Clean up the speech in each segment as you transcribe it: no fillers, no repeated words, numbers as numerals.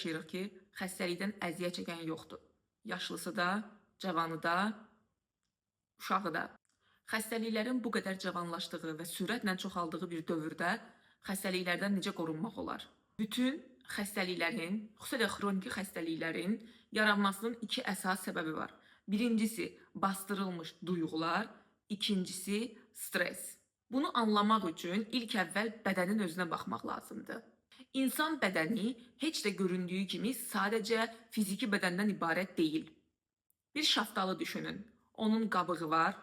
yaşayırıq ki, xəstəlikdən əziyyət çəkən yoxdur. Yaşlısı da, cavanı da, uşağı da. Xəstəliklərin bu qədər cavanlaşdığı və sürətlə çoxaldığı bir dövrdə xəstəliklərdən necə qorunmaq olar? Bütün xəstəliklərin, xüsusilə xroniki xəstəliklərin yaranmasının iki əsas səbəbi var. Birincisi bastırılmış duyğular, ikincisi stres. Bunu anlamaq üçün ilk əvvəl bədənin özünə baxmaq lazımdır. İnsan bədəni heç də göründüyü kimi sadəcə fiziki bədəndən ibarət deyil. Bir şaftalı düşünün. Onun qabığı var.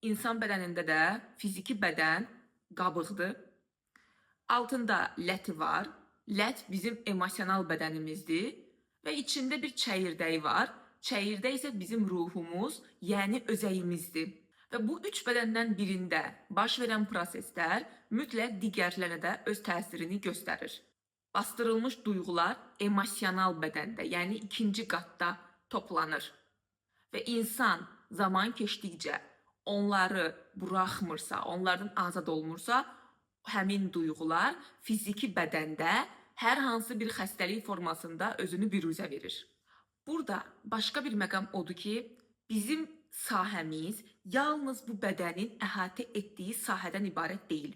İnsan bədənində də fiziki bədən qabıqdır. Altında ləti var. Lət bizim emosional bədənimizdir və içində bir çəyirdəyi var. Çəyirdək isə bizim ruhumuz, yəni özəyimizdir. Və bu üç bədəndən birində baş verən proseslər mütləq digərlərə də öz təsirini göstərir. Bastırılmış duyğular emosional bədəndə, yəni ikinci qatda toplanır. Və insan zaman keçdikcə onları buraxmırsa, onlardan azad olmursa, həmin duyğular fiziki bədəndə hər hansı bir xəstəlik formasında özünü büruzə verir. Burada başqa bir məqam odur ki, bizim sahəmiz yalnız bu bədənin əhatə etdiyi sahədən ibarət deyil.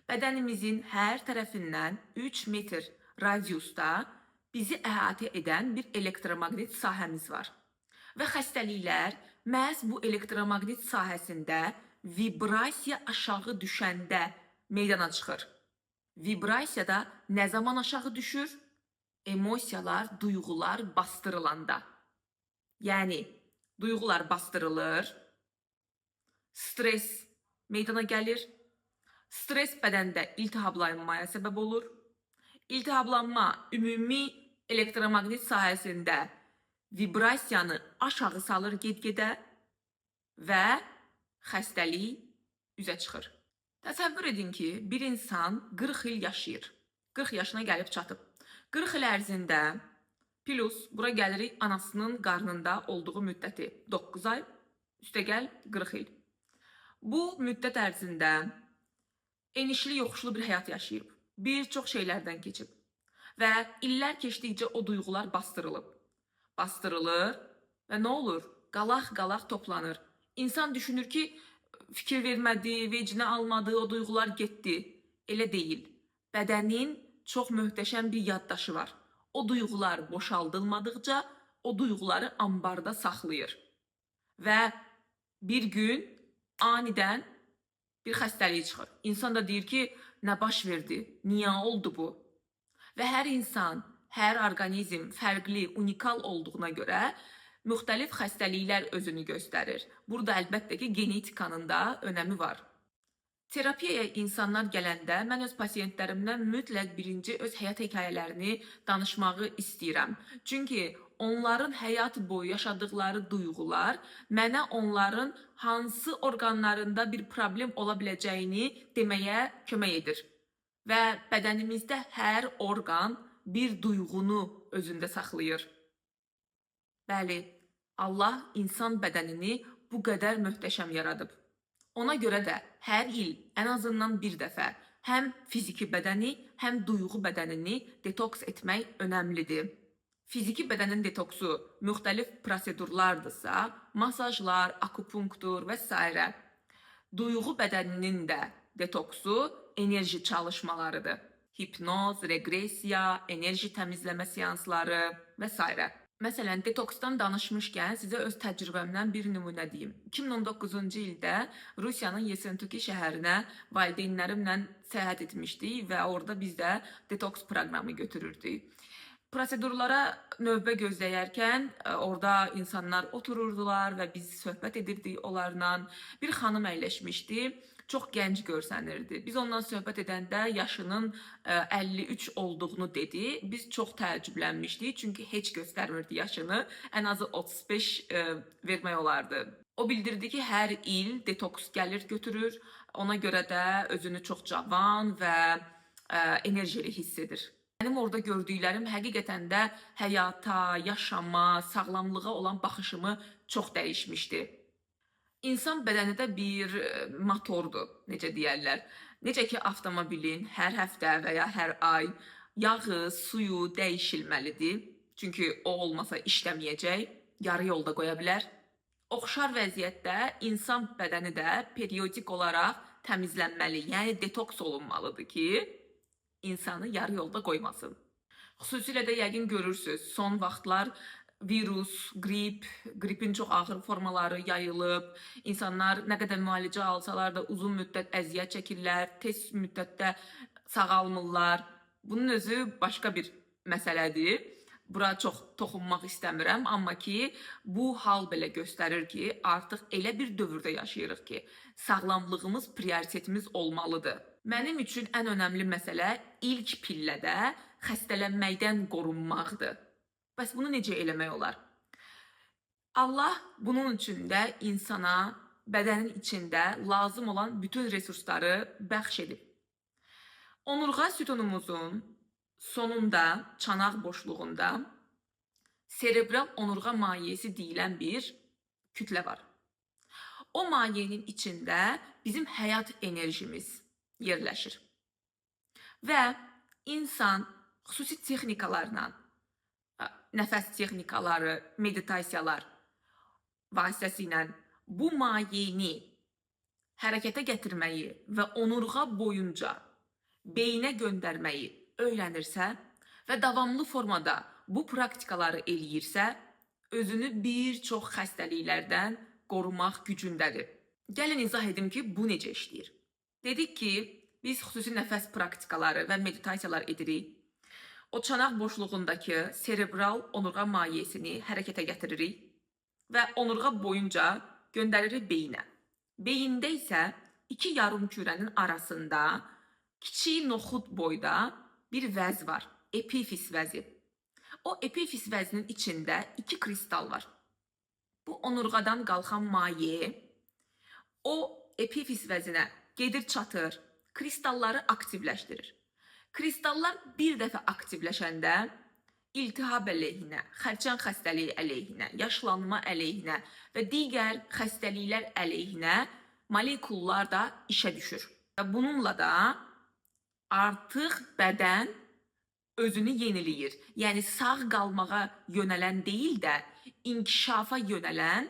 Bədənimizin hər tərəfindən 3 metr radiusda bizi əhatə edən bir elektromaqnet sahəmiz var. Və xəstəliklər məhz bu elektromaqnet sahəsində vibrasiya aşağı düşəndə meydana çıxır. Vibrasiya da nə zaman aşağı düşür? Emosiyalar, duyğular bastırılanda. Yəni, duyğular bastırılır, stres meydana gəlir. Stres bədəndə iltihablanmaya səbəb olur. İltihablanma ümumi elektromaqnet sahəsində vibrasiyanı aşağı salır get-gedə və xəstəlik üzə çıxır. Təsəvvür edin ki, bir insan 40 il yaşayır. 40 yaşına gəlib çatıb. 40 il ərzində plus bura gəlirik anasının qarnında olduğu müddəti 9 ay, üstəgəl 40 il. Bu müddət ərzində enişli yoxuşlu bir həyat yaşayıb. Bir çox şeylərdən keçib. Və illər keçdikcə o duyğular bastırılıb. Bastırılır və nə olur? Qalaq-qalaq toplanır. İnsan düşünür ki, fikir vermədi, vecinə almadı, o duyğular getdi. Elə deyil. Bədənin çox möhtəşəm bir yaddaşı var. O duyğular boşaldılmadıqca o duyğuları ambarda saxlayır. Və bir gün anidən bir xəstəlik çıxır. İnsan da deyir ki, nə baş verdi, niyə oldu bu? Və hər insan, hər orqanizm fərqli, unikal olduğuna görə müxtəlif xəstəliklər özünü göstərir. Burada əlbəttə ki, genetikanın da önəmi var. Terapiyaya insanlar gələndə mən öz pasiyentlərimdən mütləq birinci öz həyat hekayələrini danışmağı istəyirəm. Çünki onların həyat boyu yaşadıkları duyğular mənə onların hansı orqanlarında bir problem ola biləcəyini deməyə kömək edir. Və bədənimizdə hər orqan bir duyğunu özündə saxlayır. Bəli, Allah insan bədənini bu qədər möhtəşəm yaradıb. Ona görə də hər il ən azından bir dəfə həm fiziki bədəni, həm duyğu bədənini detoks etmək önəmlidir. Fiziki bədənin detoksu müxtəlif prosedurlardırsa, masajlar, akupunktur və s. Duyğu bədəninin də detoksu enerji çalışmalarıdır. Hipnoz, reqresiya, enerji təmizləmə seansları və s. Məsələn, detoksdan danışmışkən sizə öz təcrübəmdən bir nümunə deyim. 2019-cu ildə Rusiyanın Yesentuki şəhərinə valideynlərimlə səyahət etmişdik və orada biz də detoks proqramı götürürdük. Prosedurlara növbə gözləyərkən orada insanlar otururdular və biz söhbət edirdik onlarla. Bir xanım əyləşmişdi, çox gənc görsənirdi. Biz ondan söhbət edəndə yaşının 53 olduğunu dedi. Biz çox təəccüblənmişdik, çünki heç göstərmirdi yaşını. Ən azı 35 vermək olardı. O bildirdi ki, hər il detoks gəlir götürür. Ona görə də özünü çox cavan və enerjili hiss edir. Mənim orada gördüklərim həqiqətən də həyata, yaşama, sağlamlığa olan baxışımı çox dəyişmişdi. İnsan bədəni də bir motordur, necə deyərlər. Necə ki, avtomobilin hər həftə və ya hər ay yağı, suyu dəyişilməlidir. Çünki o olmasa işləməyəcək, yarı yolda qoya bilər. Oxşar vəziyyətdə insan bədəni də periodik olaraq təmizlənməli, yəni detoks olunmalıdır ki, insanı yarı yolda qoymasın. Xüsusilə də yəqin görürsünüz, son vaxtlar virus, qripin çox ağır formaları yayılıb, insanlar nə qədər müalicə alsalar da uzun müddət əziyyət çəkirlər, tez müddətdə sağalmırlar. Bunun özü başqa bir məsələdir. Bura çox toxunmaq istəmirəm, amma ki, bu hal belə göstərir ki, artıq elə bir dövrdə yaşayırıq ki, sağlamlığımız prioritetimiz olmalıdır. Mənim üçün ən önəmli məsələ ilk pillədə xəstələnməkdən qorunmaqdır. Bəs bunu necə eləmək olar? Allah bunun üçün də insana bədənin içində lazım olan bütün resursları bəxş edib. Onurğa sütunumuzun sonunda, çanaq boşluğunda serebral onurğa mayeəsi deyilən bir kütlə var. O mayeənin içində bizim həyat enerjimiz yerləşir. Və insan xüsusi texnikalarla, nəfəs texnikaları, meditasiyalar vasitəsilə bu mayeəni hərəkətə gətirməyi və onurğa boyunca beyinə göndərməyi öyrənirsə və davamlı formada bu praktikaları eləyirsə, özünü bir çox xəstəliklərdən qorumaq gücündədir. Gəlin izah edim ki, bu necə işləyir. Dedik ki, biz xüsusi nəfəs praktikaları və meditasiyalar edirik. O çanaq boşluğundakı serebral onurğa mayeəsini hərəkətə gətiririk və onurğa boyunca göndəririk beyinə. Beyində isə iki yarımkürənin arasında kiçik noxud boyda bir vəz var, epifiz vəzi. O epifiz vəzinin içində iki kristal var. Bu onurğadan qalxan maye o epifiz vəzinə gedir çatır, kristalları aktivləşdirir. Kristallar bir dəfə aktivləşəndə iltihab əleyhinə, xərçəng xəstəliyi əleyhinə, yaşlanma əleyhinə və digər xəstəliklər əleyhinə molekullar da işə düşür. Və bununla da artıq bədən özünü yeniləyir. Yəni sağ qalmağa yönələn deyil də, inkişafa yönələn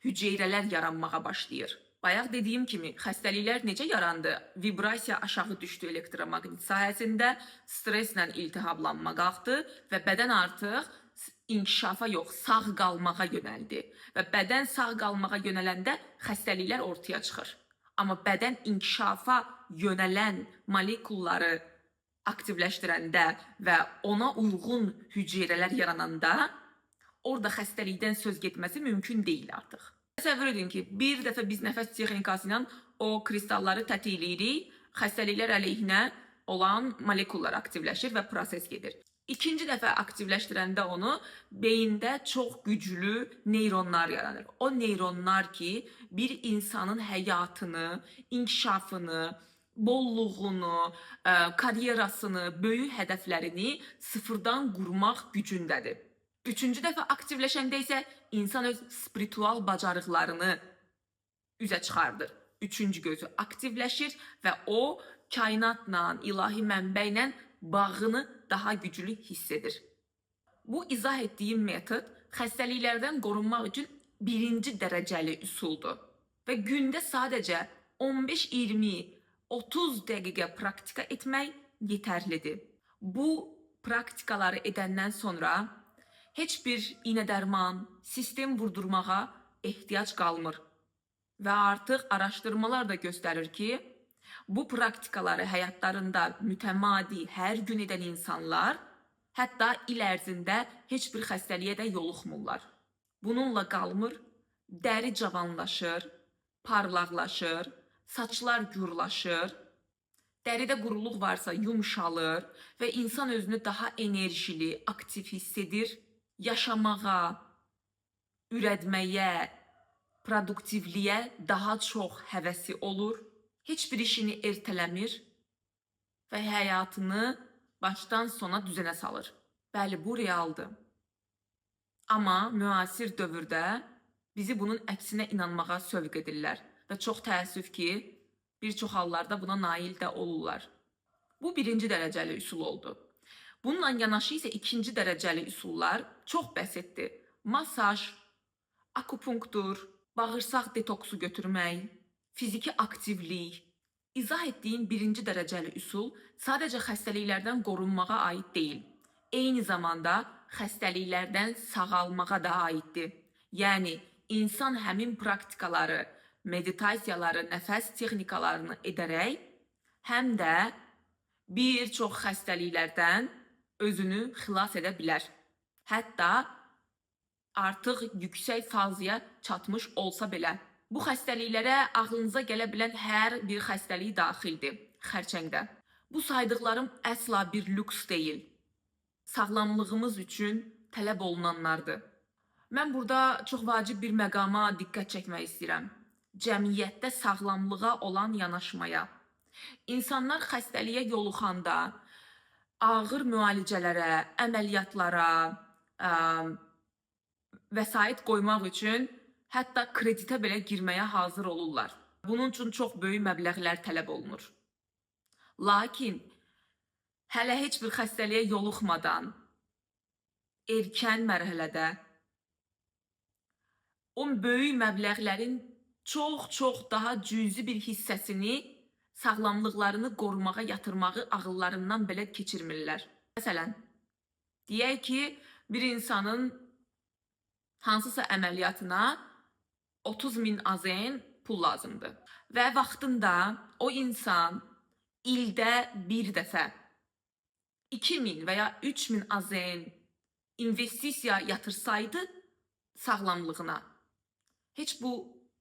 hüceyrələr yaranmağa başlayır. Bayaq dediyim kimi, xəstəliklər necə yarandı? Vibrasiya aşağı düşdü elektromaqnit sahəsində, stresslə iltihablanma qalxdı və bədən artıq inkişafa yox, sağ qalmağa yönəldi. Və bədən sağ qalmağa yönələndə xəstəliklər ortaya çıxır. Amma bədən inkişafa yönələn molekulları aktivləşdirəndə və ona uyğun hüceyrələr yarananda orada xəstəlikdən söz getməsi mümkün deyil artıq. Təsəvvür edin ki, bir dəfə biz nəfəs texnikası ilə o kristalları tətikləyirik, xəstəliklər əleyhinə olan molekullar aktivləşir və proses gedir. İkinci dəfə aktivləşdirəndə onu beyində çox güclü neyronlar yaranır. O neyronlar ki, bir insanın həyatını, inkişafını, bolluğunu, karyerasını, böyük hədəflərini sıfırdan qurmaq gücündədir. Üçüncü dəfə aktivləşəndə isə insan öz spiritual bacarıqlarını üzə çıxardır. Üçüncü gözü aktivləşir və o kainatla, ilahi mənbə ilə bağını daha güclü hiss edir. Bu izah etdiyim metod xəstəliklərdən qorunmaq üçün birinci dərəcəli üsuldur. Və gündə sadəcə 15, 20, 30 dəqiqə praktika etmək yetərlidir. Bu praktikaları edəndən sonra heç bir iynədərman, sistem vurdurmağa ehtiyac qalmır. Və artıq araşdırmalar da göstərir ki, bu praktikaları həyatlarında mütəmadi hər gün edən insanlar hətta il ərzində heç bir xəstəliyə də yoluxmurlar. Bununla qalmır, dəri cavanlaşır, parlaqlaşır, saçlar gürlaşır, dəridə quruluq varsa yumşalır və insan özünü daha enerjili, aktiv hiss edir. Yaşamağa, ürətməyə, produktivliyə daha çox həvəsi olur, heç bir işini ertələmir və həyatını başdan sona düzənə salır. Bəli, bu realdır. Amma müasir dövrdə bizi bunun əksinə inanmağa sövq edirlər və çox təəssüf ki, bir çox hallarda buna nail də olurlar. Bu birinci dərəcəli üsul oldu. Bununla yanaşı isə ikinci dərəcəli üsullar çox bəsitdir. Masaj, akupunktur, bağırsaq detoksu götürmək, fiziki aktivlik. İzah etdiyim birinci dərəcəli üsul sadəcə xəstəliklərdən qorunmağa aid deyil. Eyni zamanda xəstəliklərdən sağalmağa da aiddir. Yəni, insan həmin praktikaları, meditasiyaları, nəfəs texnikalarını edərək həm də bir çox xəstəliklərdən özünü xilas edə bilər. Hətta artıq yüksək fazaya çatmış olsa belə. Bu xəstəliklərə ağlınıza gələ bilən hər bir xəstəlik daxildir, xərçəngdə. Bu saydıqlarım əsla bir lüks deyil. Sağlamlığımız üçün tələb olunanlardır. Mən burada çox vacib bir məqama diqqət çəkmək istəyirəm. Cəmiyyətdə sağlamlığa olan yanaşmaya. İnsanlar xəstəliyə yoluxanda ağır müalicələrə, əməliyyatlara vəsait qoymaq üçün hətta kreditə belə girməyə hazır olurlar. Bunun üçün çox böyük məbləğlər tələb olunur. Lakin hələ heç bir xəstəliyə yoluxmadan erkən mərhələdə o böyük məbləğlərin çox daha cüzi bir hissəsini sağlamlıqlarını qorumağa yatırmağı ağıllarından belə keçirmirlər. Məsələn, deyək ki, bir insanın hansısa əməliyyatına 30.000 AZN pul lazımdır. Və vaxtında o insan ildə bir dəfə 2.000 və ya 3.000 AZN investisiya yatırsaydı sağlamlığına, heç bu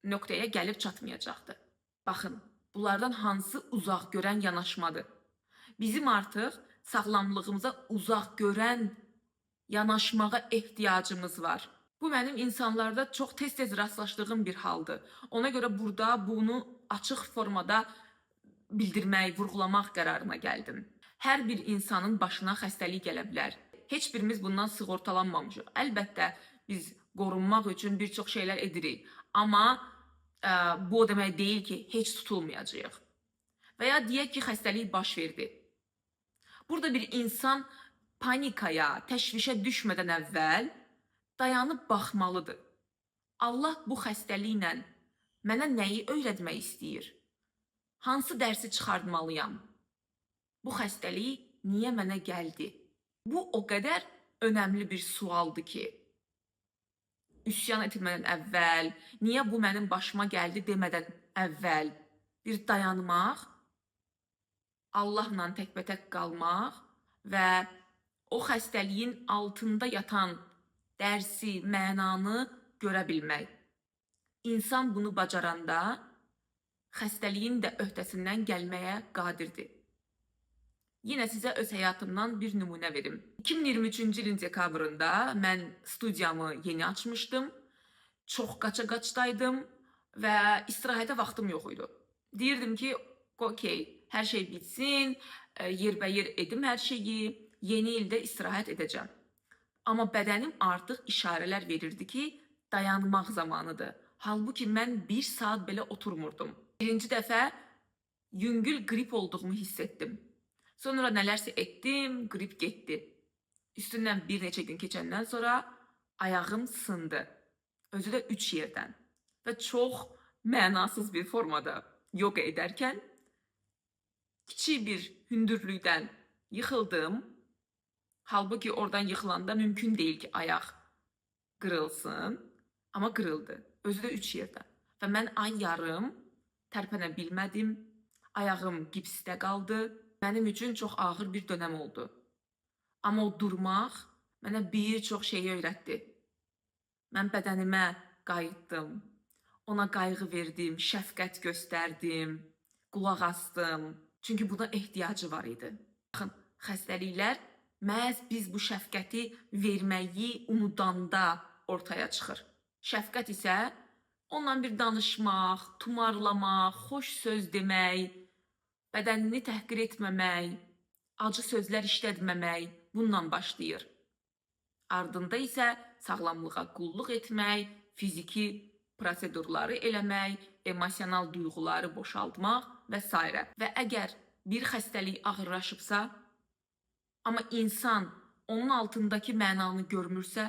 nöqtəyə gəlib çatmayacaqdı. Baxın, bunlardan hansı uzaq görən yanaşmadır? Bizim artıq sağlamlığımıza uzaq görən yanaşmağa ehtiyacımız var. Bu mənim insanlarda çox tez-tez rastlaşdığım bir haldır. Ona görə burada bunu açıq formada bildirmək, vurğulamaq qərarına gəldim. Hər bir insanın başına xəstəlik gələ bilər. Heç birimiz bundan sığortalanmamışıq. Əlbəttə, biz qorunmaq üçün bir çox şeylər edirik. Amma bu o demək deyil ki, heç tutulmayacağıq. Və ya deyək ki, xəstəlik baş verdi. Burada bir insan panikaya, təşvişə düşmədən əvvəl dayanıb baxmalıdır. Allah bu xəstəliklə mənə nəyi öyrətmək istəyir? Hansı dərsi çıxartmalıyam? Bu xəstəlik niyə mənə gəldi? Bu o qədər önəmli bir sualdır ki, üsyan etmədən əvvəl, niyə bu mənim başıma gəldi demədən əvvəl bir dayanmaq, Allahla təkbətək qalmaq və o xəstəliyin altında yatan dərsi, mənanı görə bilmək. İnsan bunu bacaranda xəstəliyin də öhdəsindən gəlməyə qadirdir. Yenə sizə öz həyatımdan bir nümunə verim. 2023-cü ilin dekabrında mən studiyamı yeni açmışdım. Çox qaça-qaçdaydım və istirahətə vaxtım yox idi. Deyirdim ki, okey, hər şey bitsin, yerbəyer edim hər şeyi, yeni ildə istirahət edəcəm. Amma bədənim artıq işarələr verirdi ki, dayanmaq zamanıdır. Halbuki mən bir saat belə oturmurdum. Birinci dəfə yüngül qrip olduğumu hiss etdim. Sonra nələrsə etdim, qrip getdi. Üstündən bir neçə gün keçəndən sonra ayağım sındı. Özü də 3 yerdən. Və çox mənasız bir formada yoga edərkən kiçik bir hündürlükdən yıxıldım. Halbuki oradan yıxılanda mümkün deyil ki, ayaq qırılsın. Amma qırıldı. Özü də 3 yerdən. Və mən ay yarım tərpənə bilmədim. Ayağım gipsdə qaldı. Mənim üçün çox ağır bir dönəm oldu. Amma o durmaq mənə bir çox şeyi öyrətdi. Mən bədənimə qayıtdım. Ona qayğı verdim, şəfqət göstərdim, qulaq asdım. Çünki buna ehtiyacı var idi. Baxın, xəstəliklər məhz biz bu şəfqəti verməyi unudanda ortaya çıxır. Şəfqət isə onunla bir danışmaq, tumarlamaq, xoş söz demək, bədənini təhqir etməmək, acı sözlər işlətməmək bununla başlayır. Ardında isə sağlamlığa qulluq etmək, fiziki prosedurları eləmək, emosional duyğuları boşaltmaq və s. Və əgər bir xəstəlik ağırlaşıbsa, amma insan onun altındakı mənanı görmürsə,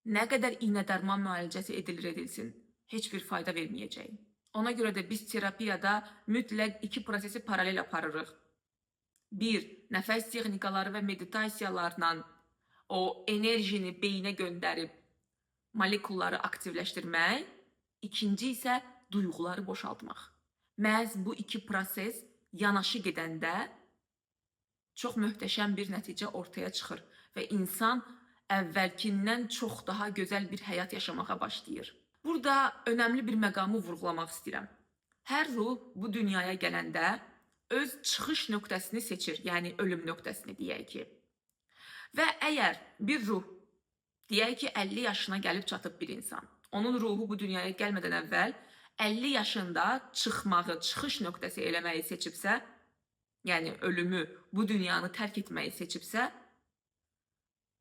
nə qədər iynədərman müalicəsi edilir edilsin, heç bir fayda verməyəcək. Ona görə də biz terapiyada mütləq iki prosesi paralel aparırıq. Bir, nəfəs texnikaları və meditasiyalarla o enerjini beyinə göndərib molekulları aktivləşdirmək, ikinci isə duyğuları boşaltmaq. Məhz bu iki proses yanaşı gedəndə çox möhtəşəm bir nəticə ortaya çıxır və insan əvvəlkindən çox daha gözəl bir həyat yaşamağa başlayır. Burada önəmli bir məqamı vurğulamaq istəyirəm. Hər ruh bu dünyaya gələndə öz çıxış nöqtəsini seçir, yəni ölüm nöqtəsini deyək ki. Və əgər bir ruh, deyək ki, 50 yaşına gəlib çatıb bir insan, onun ruhu bu dünyaya gəlmədən əvvəl 50 yaşında çıxmağı, çıxış nöqtəsi eləməyi seçibsə, yəni ölümü, bu dünyanı tərk etməyi seçibsə,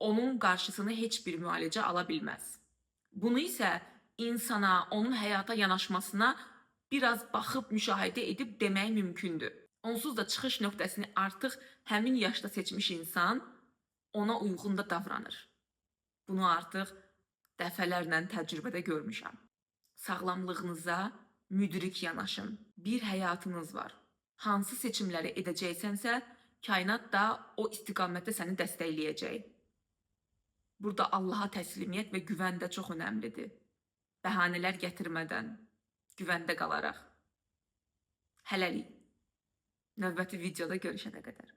onun qarşısını heç bir müalicə ala bilməz. Bunu isə insana, onun həyata yanaşmasına biraz baxıb müşahidə edib demək mümkündür. Onsuz da çıxış nöqtəsini artıq həmin yaşda seçmiş insan ona uyğun da davranır. Bunu artıq dəfələrlə təcrübədə görmüşəm. Sağlamlığınıza müdrik yanaşın. Bir həyatınız var. Hansı seçimləri edəcəksənsə, kainat da o istiqamətdə səni dəstəkləyəcək. Burada Allaha təslimiyyət və güvən də çox önəmlidir. Bəhanələr gətirmədən, güvəndə qalaraq. Hələlik. Növbəti videoda görüşənə qədər.